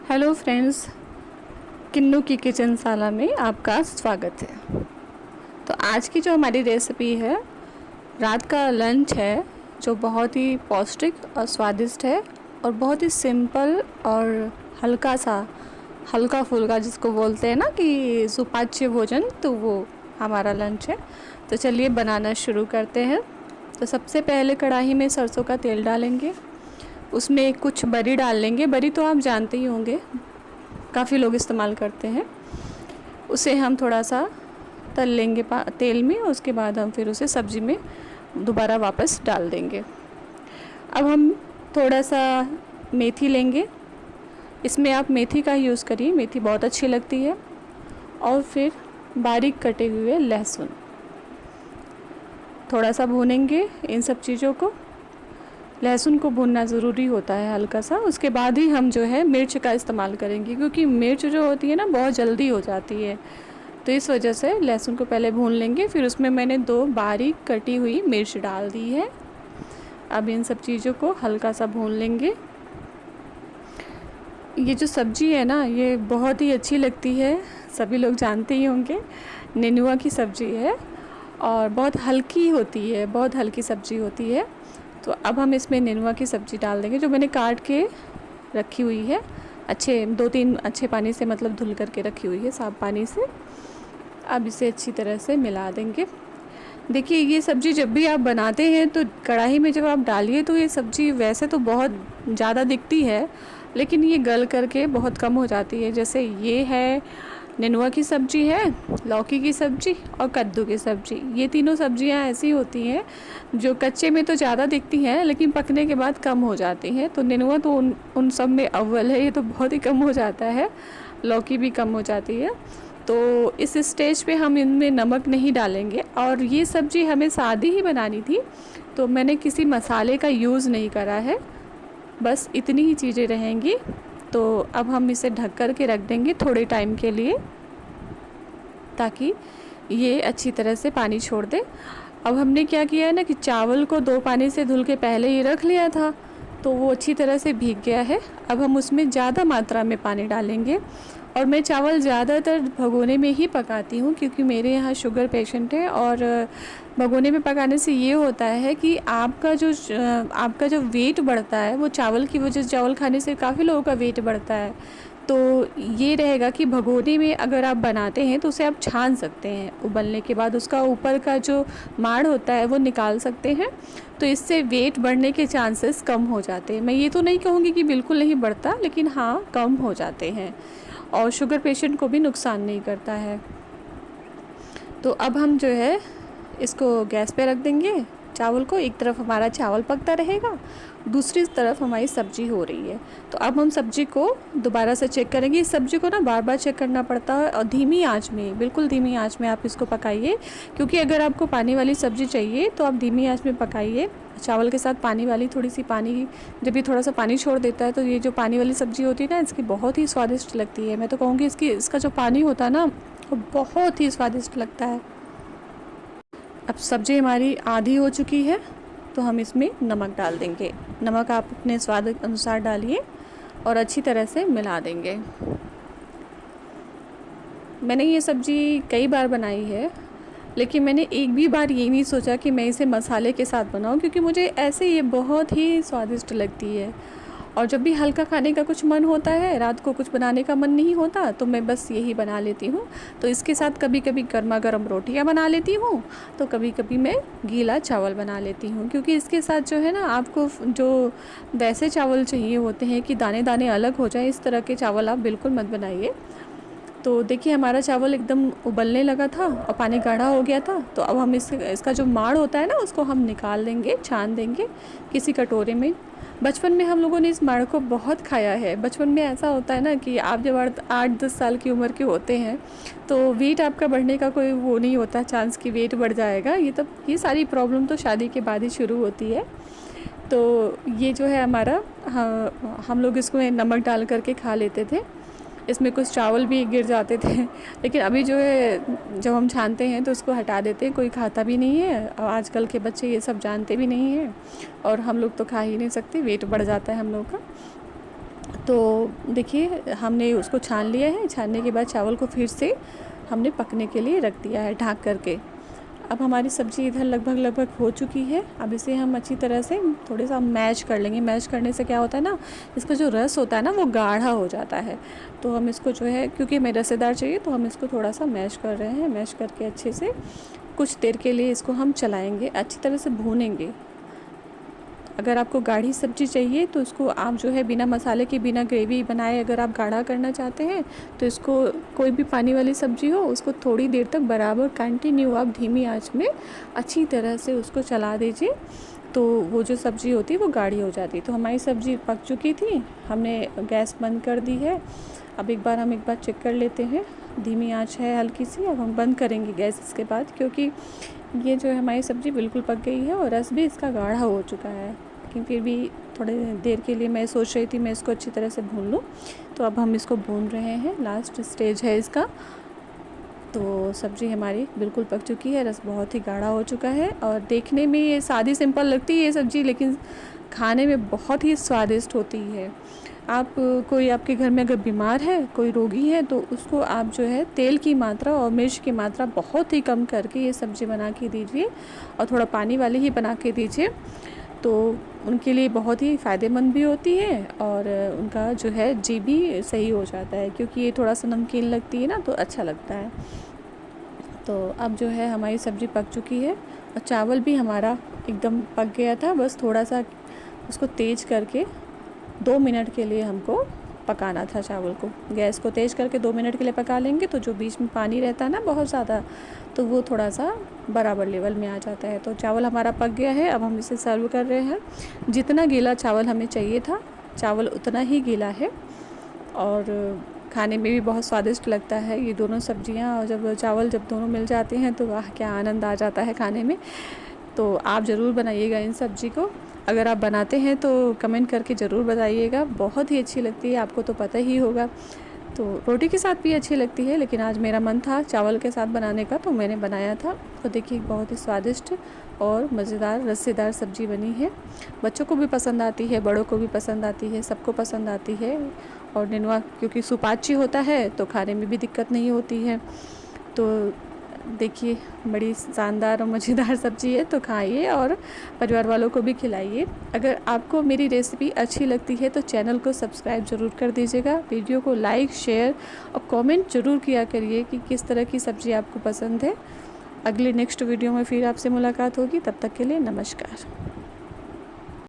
Hello friends, किन्नू की किचनशाला में आपका स्वागत है। तो आज की जो हमारी रेसिपी है, रात का लंच है, जो बहुत ही पौष्टिक और स्वादिष्ट है और बहुत ही सिंपल और हल्का फुल्का जिसको बोलते हैं ना कि सुपाच्य भोजन, तो वो हमारा लंच है। तो चलिए बनाना शुरू करते हैं। तो सबसे पहले कढ़ाई में सरसों का तेल डालेंगे, उसमें कुछ बरी डाल लेंगे। बरी तो आप जानते ही होंगे, काफ़ी लोग इस्तेमाल करते हैं। उसे हम थोड़ा सा तल लेंगे तेल में, उसके बाद हम फिर उसे सब्ज़ी में दोबारा वापस डाल देंगे। अब हम थोड़ा सा मेथी लेंगे, इसमें आप मेथी का यूज़ करिए, मेथी बहुत अच्छी लगती है। और फिर बारीक कटे हुए लहसुन, थोड़ा सा भूनेंगे इन सब चीज़ों को। लहसुन को भूनना ज़रूरी होता है हल्का सा। उसके बाद ही हम जो है मिर्च का इस्तेमाल करेंगे, क्योंकि मिर्च जो होती है ना बहुत जल्दी हो जाती है। तो इस वजह से लहसुन को पहले भून लेंगे। फिर उसमें मैंने 2 बारीक कटी हुई मिर्च डाल दी है। अब इन सब चीज़ों को हल्का सा भून लेंगे। ये जो सब्ज़ी है ना, ये बहुत ही अच्छी लगती है, सभी लोग जानते ही होंगे। नेनुआ की सब्ज़ी है और बहुत हल्की होती है, बहुत हल्की सब्ज़ी होती है। तो अब हम इसमें नेनुआ की सब्ज़ी डाल देंगे, जो मैंने काट के रखी हुई है। अच्छे 2-3 अच्छे पानी से, मतलब धुल करके रखी हुई है, साफ पानी से। अब इसे अच्छी तरह से मिला देंगे। देखिए, ये सब्ज़ी जब भी आप बनाते हैं तो कढ़ाई में जब आप डालिए तो ये सब्ज़ी वैसे तो बहुत ज़्यादा दिखती है, लेकिन ये गल करके बहुत कम हो जाती है। जैसे ये है, नेनुआ की सब्ज़ी है, लौकी की सब्ज़ी और कद्दू की सब्ज़ी। ये तीनों सब्ज़ियाँ ऐसी होती हैं जो कच्चे में तो ज़्यादा दिखती हैं, लेकिन पकने के बाद कम हो जाती हैं। तो नेनुआ तो उन सब में अव्वल है, ये तो बहुत ही कम हो जाता है। लौकी भी कम हो जाती है। तो इस स्टेज पे हम इनमें नमक नहीं डालेंगे। और ये सब्ज़ी हमें सादी ही बनानी थी, तो मैंने किसी मसाले का यूज़ नहीं करा है, बस इतनी ही चीज़ें रहेंगी। तो अब हम इसे ढक कर के रख देंगे थोड़े टाइम के लिए, ताकि ये अच्छी तरह से पानी छोड़ दे। अब हमने क्या किया है ना कि चावल को 2 पानी से धुल के पहले ही रख लिया था, तो वो अच्छी तरह से भीग गया है। अब हम उसमें ज़्यादा मात्रा में पानी डालेंगे। और मैं चावल ज़्यादातर भगोने में ही पकाती हूँ, क्योंकि मेरे यहाँ शुगर पेशेंट है। और भगोने में पकाने से ये होता है कि आपका जो वेट बढ़ता है, वो चावल की वजह से, चावल खाने से काफ़ी लोगों का वेट बढ़ता है। तो ये रहेगा कि भगोने में अगर आप बनाते हैं तो उसे आप छान सकते हैं। उबलने के बाद उसका ऊपर का जो माड़ होता है वो निकाल सकते हैं। तो इससे वेट बढ़ने के चांसेस कम हो जाते हैं। मैं ये तो नहीं कहूँगी कि बिल्कुल नहीं बढ़ता, लेकिन हाँ, कम हो जाते हैं और शुगर पेशेंट को भी नुकसान नहीं करता है। तो अब हम जो है इसको गैस पे रख देंगे। चावल को, एक तरफ हमारा चावल पकता रहेगा, दूसरी तरफ हमारी सब्ज़ी हो रही है। तो अब हम सब्ज़ी को दोबारा से चेक करेंगे। इस सब्ज़ी को ना बार बार चेक करना पड़ता है, और धीमी आंच में, बिल्कुल धीमी आंच में आप इसको पकाइए। क्योंकि अगर आपको पानी वाली सब्ज़ी चाहिए तो आप धीमी आंच में पकाइए। चावल के साथ पानी वाली, थोड़ी सी पानी, जब ये थोड़ा सा पानी छोड़ देता है तो ये जो पानी वाली सब्ज़ी होती है ना, इसकी बहुत ही स्वादिष्ट लगती है। मैं तो कहूँगी इसका जो पानी होता है ना, वो बहुत ही स्वादिष्ट लगता है। अब सब्ज़ी हमारी आधी हो चुकी है, तो हम इसमें नमक डाल देंगे। नमक आप अपने स्वाद अनुसार डालिए और अच्छी तरह से मिला देंगे। मैंने ये सब्ज़ी कई बार बनाई है, लेकिन मैंने एक भी बार ये नहीं सोचा कि मैं इसे मसाले के साथ बनाऊं, क्योंकि मुझे ऐसे ये बहुत ही स्वादिष्ट लगती है। और जब भी हल्का खाने का कुछ मन होता है, रात को कुछ बनाने का मन नहीं होता, तो मैं बस यही बना लेती हूँ। तो इसके साथ कभी कभी गर्मा गर्म रोटियाँ बना लेती हूँ, तो कभी कभी मैं गीला चावल बना लेती हूँ। क्योंकि इसके साथ जो है ना, आपको जो वैसे चावल चाहिए होते हैं कि दाने दाने अलग हो जाए, इस तरह के चावल आप बिल्कुल मत बनाइए। तो देखिए, हमारा चावल एकदम उबलने लगा था और पानी गाढ़ा हो गया था। तो अब हम इसका जो माड़ होता है ना, उसको हम निकाल देंगे, छान देंगे किसी कटोरे में। बचपन में हम लोगों ने इस माड़ को बहुत खाया है। बचपन में ऐसा होता है ना कि आप जब 8-10 साल की उम्र के होते हैं, तो वेट आपका बढ़ने का कोई वो नहीं होता, चांस कि वेट बढ़ जाएगा। ये सारी प्रॉब्लम तो शादी के बाद ही शुरू होती है। तो ये जो है हमारा, हम लोग इसको नमक डाल करके खा लेते थे। इसमें कुछ चावल भी गिर जाते थे, लेकिन अभी जो है, जब हम छानते हैं तो उसको हटा देते हैं, कोई खाता भी नहीं है। और आजकल के बच्चे ये सब जानते भी नहीं हैं, और हम लोग तो खा ही नहीं सकते, वेट बढ़ जाता है हम लोग का। तो देखिए हमने उसको छान लिया है। छानने के बाद चावल को फिर से हमने पकने के लिए रख दिया है ढक करके। अब हमारी सब्ज़ी इधर लगभग हो चुकी है। अब इसे हम अच्छी तरह से थोड़ा सा मैश कर लेंगे। मैश करने से क्या होता है ना, इसका जो रस होता है ना वो गाढ़ा हो जाता है। तो हम इसको जो है, क्योंकि हमें रसेदार चाहिए, तो हम इसको थोड़ा सा मैश कर रहे हैं। मैश करके अच्छे से कुछ देर के लिए इसको हम चलाएँगे, अच्छी तरह से भूनेंगे। अगर आपको गाढ़ी सब्ज़ी चाहिए तो इसको आप जो है बिना मसाले की, बिना ग्रेवी बनाए अगर आप गाढ़ा करना चाहते हैं तो इसको, कोई भी पानी वाली सब्ज़ी हो, उसको थोड़ी देर तक बराबर कंटिन्यू आप धीमी आंच में अच्छी तरह से उसको चला दीजिए। तो वो जो सब्ज़ी होती है वो गाढ़ी हो जाती है। तो हमारी सब्ज़ी पक चुकी थी, हमने गैस बंद कर दी है। अब एक बार चेक कर लेते हैं। धीमी आंच है हल्की सी। अब हम बंद करेंगे गैस इसके बाद, क्योंकि ये जो है हमारी सब्ज़ी बिल्कुल पक गई है और रस भी इसका गाढ़ा हो चुका है। लेकिन फिर भी थोड़ी देर के लिए मैं सोच रही थी मैं इसको अच्छी तरह से भून लूँ। तो अब हम इसको भून रहे हैं, लास्ट स्टेज है इसका। तो सब्ज़ी हमारी बिल्कुल पक चुकी है, रस बहुत ही गाढ़ा हो चुका है और देखने में ये सादी सिंपल लगती है ये सब्ज़ी, लेकिन खाने में बहुत ही स्वादिष्ट होती है। आप, कोई आपके घर में अगर बीमार है, कोई रोगी है, तो उसको आप जो है तेल की मात्रा और मिर्च की मात्रा बहुत ही कम करके ये सब्ज़ी बना के दीजिए और थोड़ा पानी वाली ही बना के दीजिए। तो उनके लिए बहुत ही फ़ायदेमंद भी होती है और उनका जो है जी भी सही हो जाता है, क्योंकि ये थोड़ा सा नमकीन लगती है ना, तो अच्छा लगता है। तो अब जो है हमारी सब्ज़ी पक चुकी है और चावल भी हमारा एकदम पक गया था। बस थोड़ा सा उसको तेज़ करके 2 मिनट के लिए हमको पकाना था चावल को। गैस को तेज़ करके 2 मिनट के लिए पका लेंगे तो जो बीच में पानी रहता है ना बहुत ज़्यादा, तो वो थोड़ा सा बराबर लेवल में आ जाता है। तो चावल हमारा पक गया है। अब हम इसे सर्व कर रहे हैं। जितना गीला चावल हमें चाहिए था, चावल उतना ही गीला है और खाने में भी बहुत स्वादिष्ट लगता है ये दोनों सब्जियां। और जब दोनों मिल जाते हैं तो वाह क्या आनंद आ जाता है खाने में। तो आप ज़रूर बनाइएगा इन सब्ज़ी को। अगर आप बनाते हैं तो कमेंट करके ज़रूर बताइएगा। बहुत ही अच्छी लगती है, आपको तो पता ही होगा। तो रोटी के साथ भी अच्छी लगती है, लेकिन आज मेरा मन था चावल के साथ बनाने का, तो मैंने बनाया था। तो देखिए बहुत ही स्वादिष्ट और मज़ेदार रसेदार सब्ज़ी बनी है। बच्चों को भी पसंद आती है, बड़ों को भी पसंद आती है, सबको पसंद आती है। और नेनुआ क्योंकि सुपाच्य होता है तो खाने में भी दिक्कत नहीं होती है। तो देखिए बड़ी शानदार और मज़ेदार सब्ज़ी है, तो खाइए और परिवार वालों को भी खिलाइए। अगर आपको मेरी रेसिपी अच्छी लगती है तो चैनल को सब्सक्राइब ज़रूर कर दीजिएगा। वीडियो को लाइक, शेयर और कमेंट ज़रूर किया करिए कि किस तरह की सब्ज़ी आपको पसंद है। अगले नेक्स्ट वीडियो में फिर आपसे मुलाकात होगी। तब तक के लिए नमस्कार।